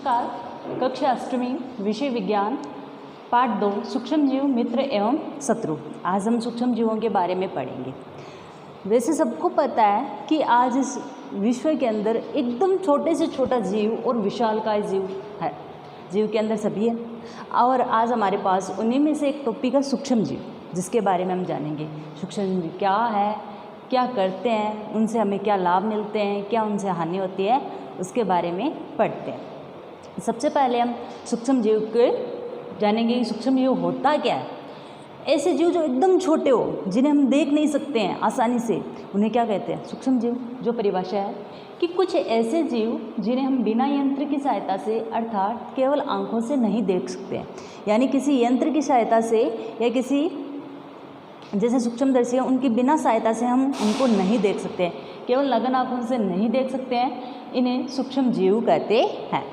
नमस्कार। कक्षा अष्टमी विषय विज्ञान पाठ 2 सूक्ष्म जीव मित्र एवं शत्रु। आज हम सूक्ष्म जीवों के बारे में पढ़ेंगे। वैसे सबको पता है कि आज इस विश्व के अंदर एकदम छोटे से छोटा जीव और विशालकाय जीव है। जीव के अंदर सभी है और आज हमारे पास उन्हीं में से एक टॉपिक है सूक्ष्म जीव, जिसके बारे में हम जानेंगे। सूक्ष्म जीव क्या है, क्या करते हैं, उनसे हमें क्या लाभ मिलते हैं, क्या उनसे हानि होती है, उसके बारे में पढ़ते हैं। सबसे पहले हम सूक्ष्म जीव के जानेंगे कि सूक्ष्म जीव होता क्या है। ऐसे जीव जो एकदम छोटे हो, जिन्हें हम देख नहीं सकते हैं आसानी से, उन्हें क्या कहते हैं? सूक्ष्म जीव। जो परिभाषा है कि कुछ ऐसे जीव जिन्हें हम बिना यंत्र की सहायता से अर्थात केवल आंखों से नहीं देख सकते हैं, यानी किसी यंत्र की सहायता से या किसी जैसे सूक्ष्मदर्शी है उनकी बिना सहायता से हम उनको नहीं देख सकते हैं, केवल नग्न आंखों से नहीं देख सकते हैं, इन्हें सूक्ष्म जीव कहते हैं।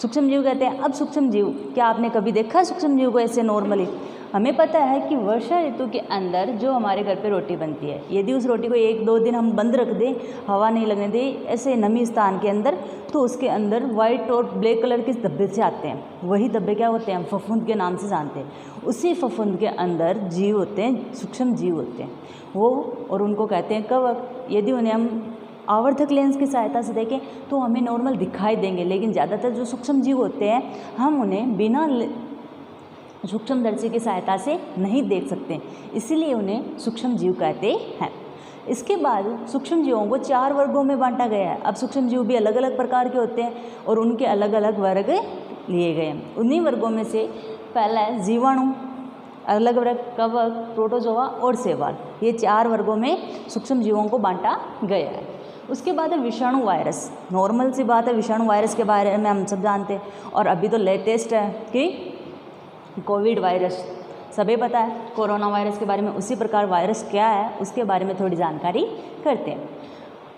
सूक्ष्म जीव कहते हैं। अब सूक्ष्म जीव, क्या आपने कभी देखा सूक्ष्म जीव को ऐसे नॉर्मली? हमें पता है कि वर्षा ऋतु के अंदर जो हमारे घर पे रोटी बनती है, यदि उस रोटी को 1-2 दिन हम बंद रख दें, हवा नहीं लगने दें, ऐसे नमी स्थान के अंदर, तो उसके अंदर वाइट और ब्लैक कलर के धब्बे से आते हैं। वही धब्बे क्या होते हैं? हम फफूंद के नाम से जानते हैं। उसी फफूंद के अंदर जीव होते हैं, सूक्ष्म जीव होते हैं वो, और उनको कहते हैं कवक। यदि उन्हें हम आवर्धक लेंस की सहायता से देखें तो हमें नॉर्मल दिखाई देंगे, लेकिन ज़्यादातर जो सूक्ष्म जीव होते हैं हम उन्हें बिना सूक्ष्मदर्शी की सहायता से नहीं देख सकते, इसीलिए उन्हें सूक्ष्म जीव कहते हैं। इसके बाद सूक्ष्म जीवों को 4 वर्गों में बांटा गया है। अब सूक्ष्म जीव भी अलग अलग प्रकार के होते हैं और उनके अलग अलग वर्ग लिए गए हैं। उन्हीं वर्गों में से पहला है जीवाणु, अलग वर्ग कवक, प्रोटोजोआ और शैवाल। ये 4 वर्गों में सूक्ष्म जीवों को बांटा गया है। उसके बाद है विषाणु वायरस। नॉर्मल सी बात है, विषाणु वायरस के बारे में हम सब जानते हैं, और अभी तो लेटेस्ट है कि कोविड वायरस, सभी पता है कोरोना वायरस के बारे में। उसी प्रकार वायरस क्या है उसके बारे में थोड़ी जानकारी करते हैं।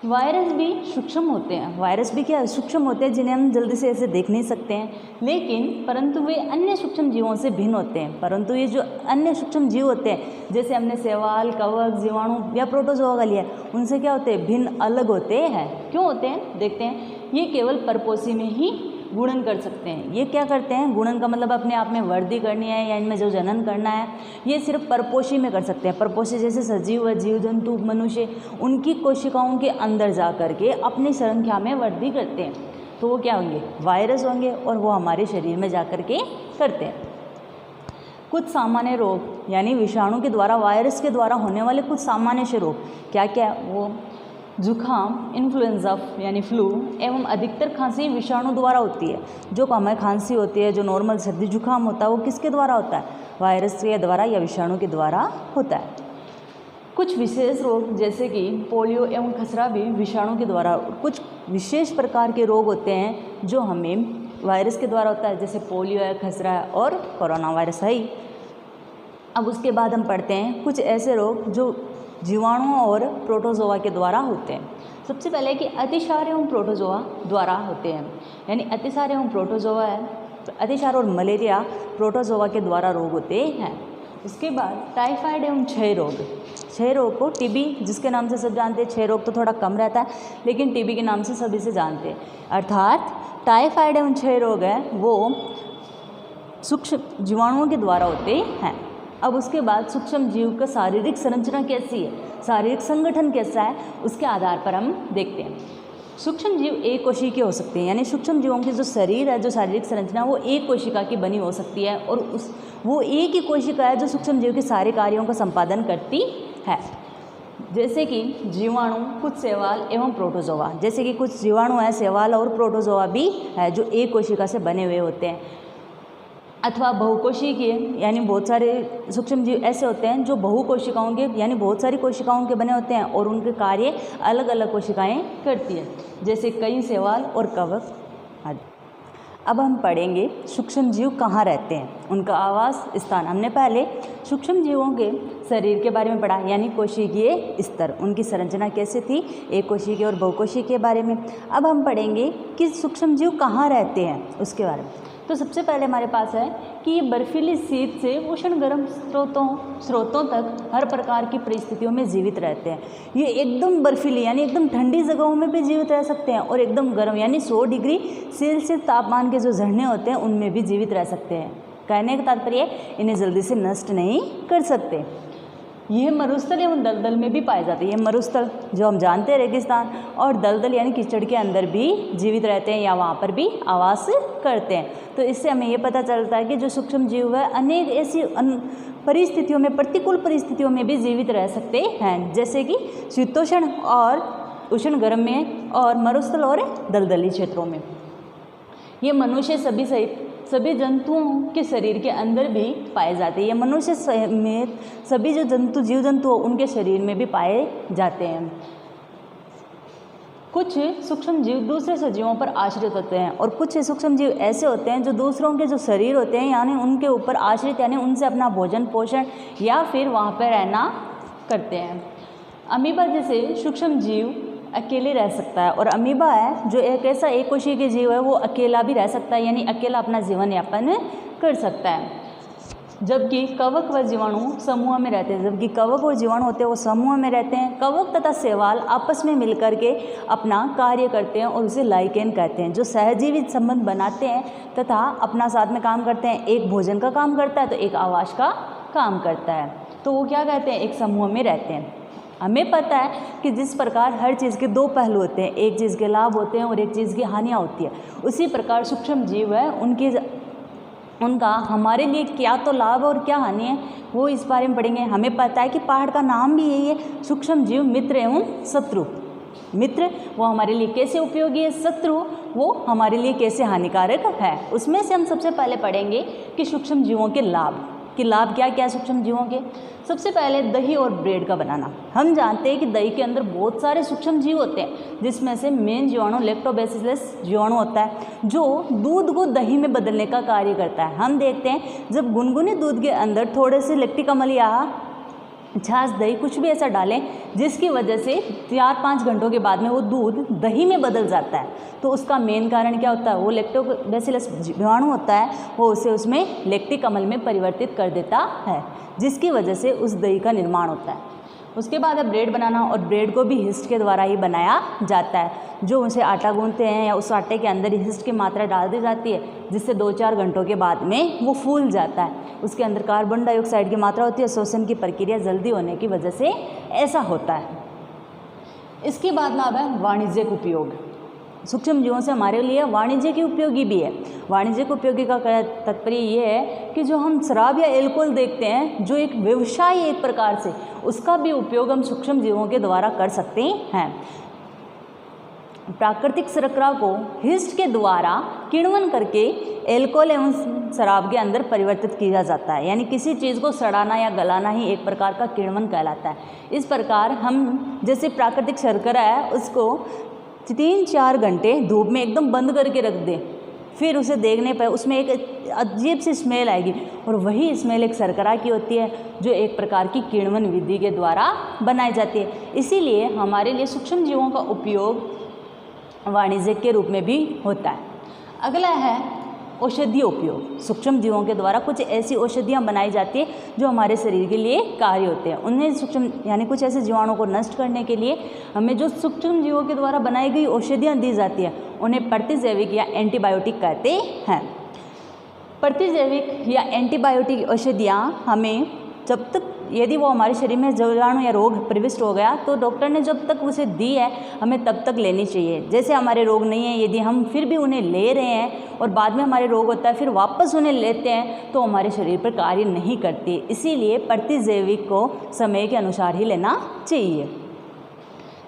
वायरस भी सूक्ष्म होते हैं। वायरस भी क्या सूक्ष्म होते हैं, जिन्हें हम जल्दी से ऐसे देख नहीं सकते हैं, लेकिन परंतु वे अन्य सूक्ष्म जीवों से भिन्न होते हैं। परंतु ये जो अन्य सूक्ष्म जीव होते हैं, जैसे हमने शैवाल, कवक, जीवाणु या प्रोटोजोआ का लिया, उनसे क्या होते हैं? भिन्न, अलग होते हैं। क्यों होते हैं देखते हैं। ये केवल परपोषी में ही गुणन कर सकते हैं। ये क्या करते हैं? गुणन का मतलब अपने आप में वृद्धि करनी है या इनमें जो जनन करना है, ये सिर्फ परपोषी में कर सकते हैं। परपोषी जैसे सजीव व जीव जंतु, मनुष्य, उनकी कोशिकाओं के अंदर जा कर के अपनी संख्या में वृद्धि करते हैं, तो वो क्या होंगे? वायरस होंगे, और वो हमारे शरीर में जा कर के करते हैं। कुछ सामान्य रोग, यानी विषाणु के द्वारा, वायरस के द्वारा होने वाले कुछ सामान्य से रोग क्या क्या है? वो जुखाम, इन्फ्लुएंजा यानी फ्लू, एवं अधिकतर खांसी विषाणु द्वारा होती है। जो हमें खांसी होती है, जो नॉर्मल सर्दी जुखाम होता है, वो किसके द्वारा होता है? वायरस के द्वारा या विषाणु के द्वारा होता है। कुछ विशेष रोग जैसे कि पोलियो एवं खसरा भी विषाणु के द्वारा, कुछ विशेष प्रकार के रोग होते हैं जो हमें वायरस के द्वारा होता है, जैसे पोलियो है, खसरा है और कोरोना वायरस है ही। अब उसके बाद हम पढ़ते हैं कुछ ऐसे रोग जो जीवाणुओं और प्रोटोजोआ के द्वारा होते हैं। सबसे पहले कि अतिसार एवं प्रोटोजोआ द्वारा होते हैं, यानी अतिसार एवं प्रोटोजोआ है, अतिसार और मलेरिया प्रोटोजोआ के द्वारा रोग होते हैं। उसके बाद टाइफाइड एवं क्षय रोग। क्षय रोग को टीबी जिसके नाम से सब जानते हैं, क्षय रोग तो थोड़ा कम रहता है, लेकिन टीबी के नाम से सभी से जानते हैं। अर्थात टाइफाइड एवं क्षय रोग है वो सूक्ष्म जीवाणुओं के द्वारा होते हैं। अब उसके बाद सूक्ष्म जीव का शारीरिक संरचना कैसी है, शारीरिक संगठन कैसा है, उसके आधार पर हम देखते हैं। सूक्ष्म जीव एक कोशिकीय हो सकते हैं, यानी सूक्ष्म जीवों की जो शरीर है, जो शारीरिक संरचना, वो एक कोशिका की बनी हो सकती है, और वो एक ही कोशिका है जो सूक्ष्म जीव के सारे कार्यों का संपादन करती है। जैसे कि जीवाणु, कुछ शैवाल एवं प्रोटोजोआ। जैसे कि कुछ जीवाणु है, शैवाल और प्रोटोजोआ भी है जो एक कोशिका से बने हुए होते हैं। अथवा बहुकोशिकीय, यानी बहुत सारे सूक्ष्म जीव ऐसे होते हैं जो बहुकोशिकाओं के, यानी बहुत सारी कोशिकाओं के बने होते हैं, और उनके कार्य अलग अलग कोशिकाएं करती है, जैसे कई शैवाल और कवक आदि। अब हम पढ़ेंगे सूक्ष्म जीव कहाँ रहते हैं, उनका आवास स्थान। हमने पहले सूक्ष्म जीवों के शरीर के बारे में पढ़ा, यानी कोशिकीय स्तर, उनकी संरचना कैसे थी, एक कोशिकीय और बहुकोशिकीय के बारे में। अब हम पढ़ेंगे कि सूक्ष्म जीव कहाँ रहते हैं उसके बारे में। तो सबसे पहले हमारे पास है कि ये बर्फीली शीत से उष्ण गर्म स्रोतों तक हर प्रकार की परिस्थितियों में जीवित रहते हैं। ये एकदम बर्फीली यानी एकदम ठंडी जगहों में भी जीवित रह सकते हैं और एकदम गर्म यानी 100 डिग्री सेल्सियस तापमान के जो झरने होते हैं उनमें भी जीवित रह सकते हैं। कहने का तात्पर्य इन्हें जल्दी से नष्ट नहीं कर सकते। यह मरुस्थल एवं दलदल में भी पाए जाते हैं। ये मरुस्थल जो हम जानते हैं रेगिस्तान, और दलदल यानी कीचड़ के अंदर भी जीवित रहते हैं या वहाँ पर भी आवास करते हैं। तो इससे हमें ये पता चलता है कि जो सूक्ष्म जीव है अनेक ऐसी परिस्थितियों में, प्रतिकूल परिस्थितियों में भी जीवित रह सकते हैं, जैसे कि शीतोष्ण और उष्ण गर्म में और मरुस्थल और दलदली क्षेत्रों में। ये मनुष्य सभी जंतुओं के शरीर के अंदर भी पाए जाते हैं। ये मनुष्य समेत सभी जो जीव जंतु उनके शरीर में भी पाए जाते हैं। कुछ सूक्ष्म जीव दूसरे सजीवों पर आश्रित होते हैं और कुछ सूक्ष्म जीव ऐसे होते हैं जो दूसरों के जो शरीर होते हैं यानी उनके ऊपर आश्रित यानी उनसे अपना भोजन पोषण या फिर वहाँ पर रहना करते हैं। अमीबा जैसे सूक्ष्म जीव अकेले रह सकता है, और अमीबा है जो एक ऐसा एककोषीय के जीव है, वो अकेला भी रह सकता है यानी अकेला अपना जीवन यापन कर सकता है। जबकि कवक व जीवाणु समूह में रहते हैं। जबकि कवक और जीवाणु होते हैं वो समूह में रहते हैं। कवक तथा शैवाल आपस में मिलकर के अपना कार्य करते हैं और उसे लाइकेन कहते हैं, जो सहजीवी संबंध बनाते हैं तथा अपना साथ में काम करते हैं। एक भोजन का काम करता है तो एक आवास का काम करता है, तो वो क्या कहते हैं, एक समूह में रहते हैं। हमें पता है कि जिस प्रकार हर चीज़ के दो पहलू होते हैं, एक चीज़ के लाभ होते हैं और एक चीज़ की हानियाँ होती है, उसी प्रकार सूक्ष्म जीव है उनका हमारे लिए क्या तो लाभ और क्या हानि है वो इस बारे में पढ़ेंगे। हमें पता है कि पहाड़ का नाम भी यही है, सूक्ष्म जीव मित्र एवं शत्रु। मित्र वो हमारे लिए कैसे उपयोगी है, शत्रु वो हमारे लिए कैसे हानिकारक है। उसमें से हम सबसे पहले पढ़ेंगे कि सूक्ष्म जीवों के लाभ क्या क्या है सूक्ष्म जीवों के। सबसे पहले दही और ब्रेड का बनाना। हम जानते हैं कि दही के अंदर बहुत सारे सूक्ष्म जीव होते हैं, जिसमें से मेन जीवाणु लैक्टोबैसिलस जीवाणु होता है जो दूध को दही में बदलने का कार्य करता है। हम देखते हैं जब गुनगुने दूध के अंदर थोड़े से लैक्टिक अम्ल या छाछ, दही कुछ भी ऐसा डालें जिसकी वजह से 4-5 घंटों के बाद में वो दूध दही में बदल जाता है, तो उसका मेन कारण क्या होता है, वो लैक्टोबैसिलस जीवाणु होता है, वो उसे उसमें लैक्टिक अम्ल में परिवर्तित कर देता है, जिसकी वजह से उस दही का निर्माण होता है। उसके बाद है ब्रेड बनाना, और ब्रेड को भी हिस्ट के द्वारा ही बनाया जाता है। जो उसे आटा गूंथते हैं या उस आटे के अंदर हिस्ट की मात्रा डाल दी जाती है, जिससे 2-4 घंटों के बाद में वो फूल जाता है। उसके अंदर कार्बन डाइऑक्साइड की मात्रा होती है, शोषण की प्रक्रिया जल्दी होने की वजह से ऐसा होता है। इसके बाद में है वाणिज्यिक उपयोग। सूक्ष्म जीवों से हमारे लिए वाणिज्य की उपयोगी भी है। वाणिज्यिक उपयोगी का तात्पर्य ये है कि जो हम शराब या एल्कोहल देखते हैं, जो एक व्यवसाय है एक प्रकार से, उसका भी उपयोग हम सूक्ष्म जीवों के द्वारा कर सकते हैं। प्राकृतिक शर्करा को हिस्ट के द्वारा किण्वन करके एल्कोहल एवं शराब के अंदर परिवर्तित किया जाता है, यानी किसी चीज़ को सड़ाना या गलाना ही एक प्रकार का किण्वन कहलाता है। इस प्रकार हम जैसे प्राकृतिक शर्करा है उसको 3-4 घंटे धूप में एकदम बंद करके रख दें, फिर उसे देखने पर उसमें एक अजीब सी स्मेल आएगी, और वही स्मेल एक शर्करा की होती है जो एक प्रकार की किण्वन विधि के द्वारा बनाई जाती है। इसीलिए हमारे लिए सूक्ष्म जीवों का उपयोग वाणिज्यिक के रूप में भी होता है। अगला है औषधीय उपयोग। सूक्ष्म जीवों के द्वारा कुछ ऐसी औषधियाँ बनाई जाती है जो हमारे शरीर के लिए कार्य होते हैं। उन्हें सूक्ष्म यानी कुछ ऐसे जीवाणुओं को नष्ट करने के लिए हमें जो सूक्ष्म जीवों के द्वारा बनाई गई औषधियाँ दी जाती हैं उन्हें प्रतिजैविक या एंटीबायोटिक कहते हैं। प्रतिजैविक या एंटीबायोटिक औषधियाँ हमें जब तक यदि वो हमारे शरीर में जीवाणु या रोग प्रविष्ट हो गया तो डॉक्टर ने जब तक उसे दी है हमें तब तक लेनी चाहिए। जैसे हमारे रोग नहीं है, यदि हम फिर भी उन्हें ले रहे हैं और बाद में हमारे रोग होता है फिर वापस उन्हें लेते हैं तो हमारे शरीर पर कार्य नहीं करती। इसीलिए प्रतिजैविक को समय के अनुसार ही लेना चाहिए।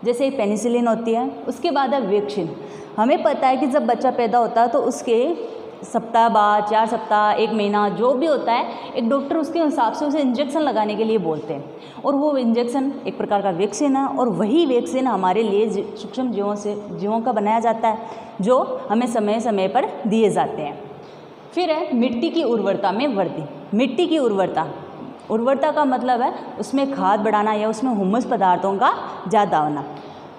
जैसे पेनिसिलिन होती है। उसके बाद है वैक्सीन। हमें पता है कि जब बच्चा पैदा होता है तो उसके सप्ताह बाद, 4 सप्ताह, 1 महीना जो भी होता है, एक डॉक्टर उसके हिसाब से उसे इंजेक्शन लगाने के लिए बोलते हैं, और वो इंजेक्शन एक प्रकार का वैक्सीन है, और वही वैक्सीन हमारे लिए सूक्ष्म जीवों का बनाया जाता है जो हमें समय समय पर दिए जाते हैं। फिर है मिट्टी की उर्वरता में वृद्धि। मिट्टी की उर्वरता का मतलब है उसमें खाद बढ़ाना या उसमें हुमस पदार्थों का ज़्यादा होना।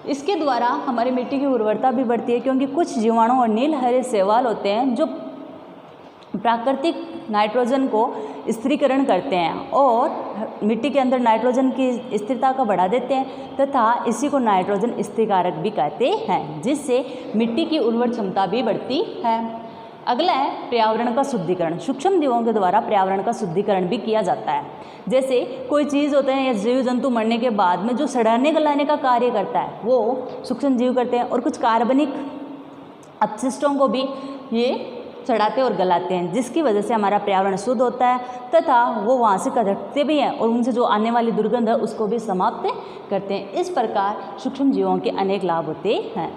इसके द्वारा हमारी मिट्टी की उर्वरता भी बढ़ती है, क्योंकि कुछ जीवाणु और नील हरे शैवाल होते हैं जो प्राकृतिक नाइट्रोजन को स्थिरीकरण करते हैं और मिट्टी के अंदर नाइट्रोजन की स्थिरता को बढ़ा देते हैं तथा इसी को नाइट्रोजन स्थिरीकारक भी कहते हैं, जिससे मिट्टी की उर्वर क्षमता भी बढ़ती है। अगला है पर्यावरण का शुद्धिकरण। सूक्ष्म जीवों के द्वारा पर्यावरण का शुद्धिकरण भी किया जाता है। जैसे कोई चीज़ होते हैं या जीव जंतु मरने के बाद में जो सड़ाने गलाने का कार्य करता है वो सूक्ष्म जीव करते हैं, और कुछ कार्बनिक अपशिष्टों को भी ये चढ़ाते और गलाते हैं, जिसकी वजह से हमारा पर्यावरण शुद्ध होता है तथा वो वहाँ से घटते भी हैं और उनसे जो आने वाली दुर्गंध है उसको भी समाप्त करते हैं। इस प्रकार सूक्ष्म जीवों के अनेक लाभ होते हैं।